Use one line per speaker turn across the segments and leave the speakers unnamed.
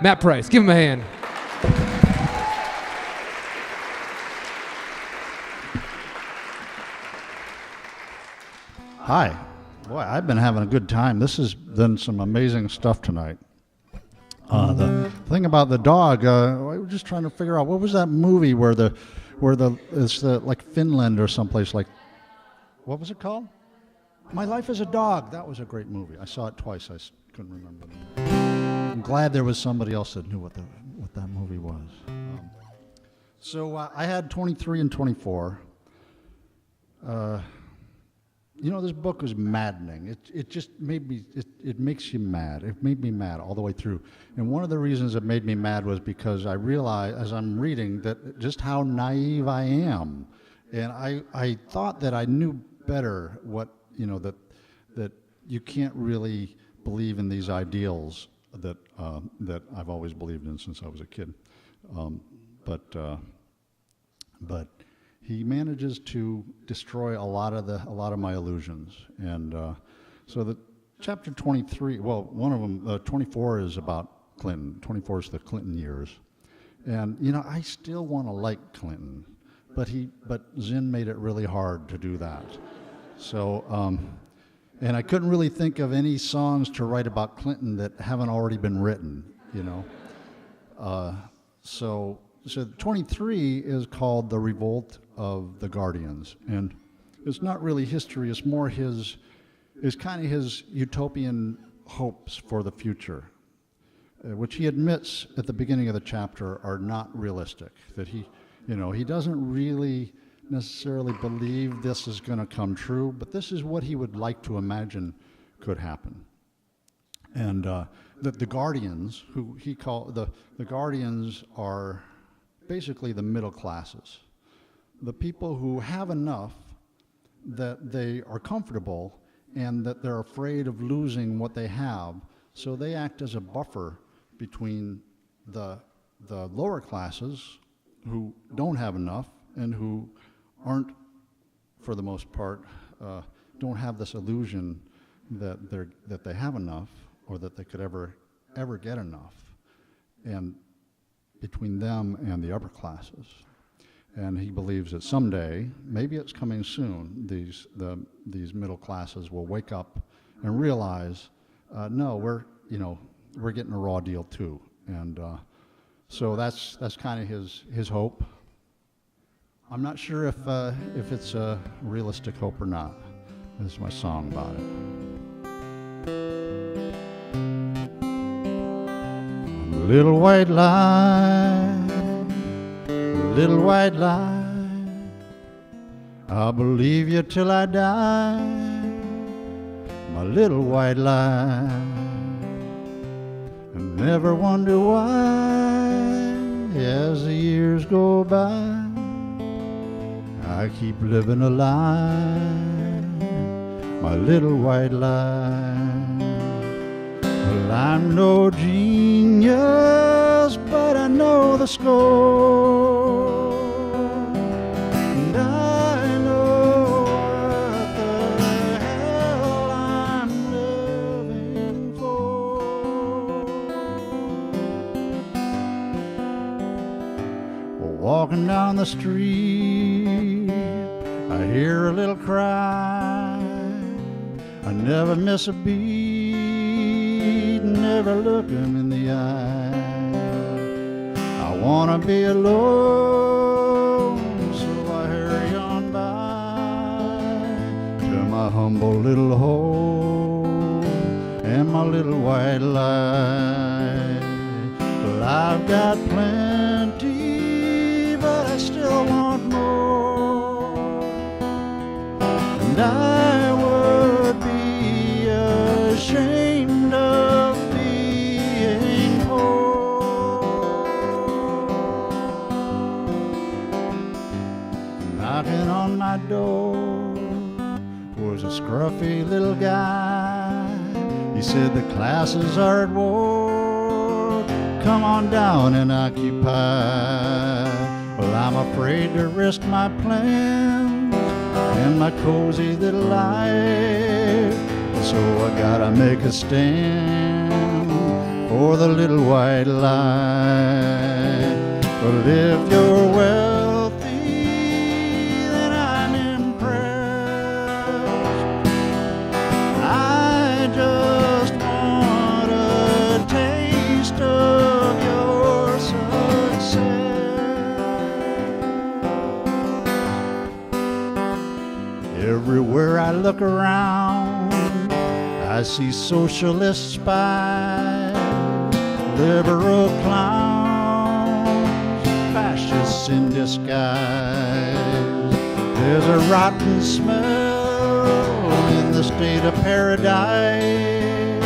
Matt Price. Give him a hand.
Hi. Boy, I've been having a good time. This has been some amazing stuff tonight. The thing about the dog, I was just trying to figure out, what was that movie where it's like Finland or someplace like, what was it called? My Life as a Dog. That was a great movie. I saw it twice. Couldn't remember the name. I'm glad there was somebody else that knew what that movie was. So I had 23 and 24. This book was maddening. It just made me, it makes you mad. It made me mad all the way through. And one of the reasons it made me mad was because I realized as I'm reading that just how naive I am. And I thought that I knew better that you can't really believe in these ideals that I've always believed in since I was a kid. But he manages to destroy a lot of my illusions. And so the chapter 23, well, one of them, 24 is about Clinton. 24 is the Clinton years. And, I still want to like Clinton, but Zinn made it really hard to do that. So, and I couldn't really think of any songs to write about Clinton that haven't already been written, So 23 is called The Revolt of the Guardians, and it's not really history, it's more his utopian hopes for the future, which he admits at the beginning of the chapter are not realistic, that he doesn't really necessarily believe this is going to come true, but this is what he would like to imagine could happen. And the Guardians, who he called, the Guardians are basically the middle classes, the people who have enough that they are comfortable and that they're afraid of losing what they have, so they act as a buffer between the lower classes who don't have enough and who aren't, for the most part, don't have this illusion that they have enough or that they could ever get enough, and between them and the upper classes. And he believes that someday, maybe it's coming soon, these middle classes will wake up and realize, no, we're getting a raw deal too. And so that's kind of his hope. I'm not sure if it's a realistic hope or not. This is my song about it. Little white lie, little white lie, I'll believe you till I die, my little white lie, and never wonder why, as the years go by, I keep living a lie, my little white lie. Well, I'm no genius, but I know the score, and I know what the hell I'm living for. Well, walking down the street, I hear a little cry, I never miss a beat, never look him in the eye. I wanna be alone, so I hurry on by to my humble little home and my little white lie. Well, I've got plenty, but I still want more, and I would be ashamed of being poor. Knocking on my door was a scruffy little guy. He said the classes are at war, come on down and occupy. Well, I'm afraid to risk my plans and my cozy little life, so I gotta make a stand for the little white lie. But if you're wealthy, then I'm impressed. I just want a taste of your success. Everywhere I look around, I see socialist spies, liberal clowns, fascists in disguise. There's a rotten smell in the state of paradise,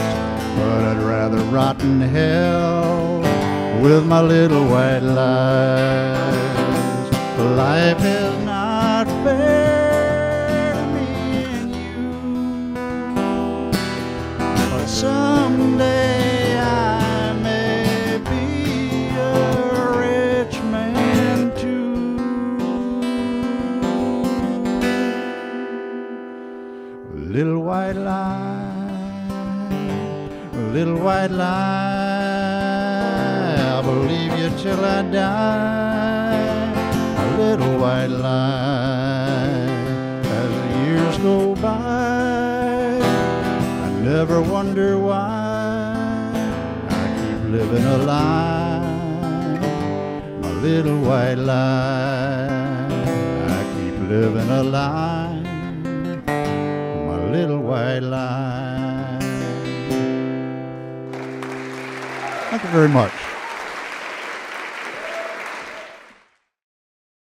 but I'd rather rot in hell with my little white lies. Life is not fair to me and you, but someday I may be a rich man too. Little white lie, little white lie, I'll believe you till I die. A little white lie, as the years go by, I never wonder why I keep living a lie. My little white lie, I keep living a lie. My little white lie. Thank you very much.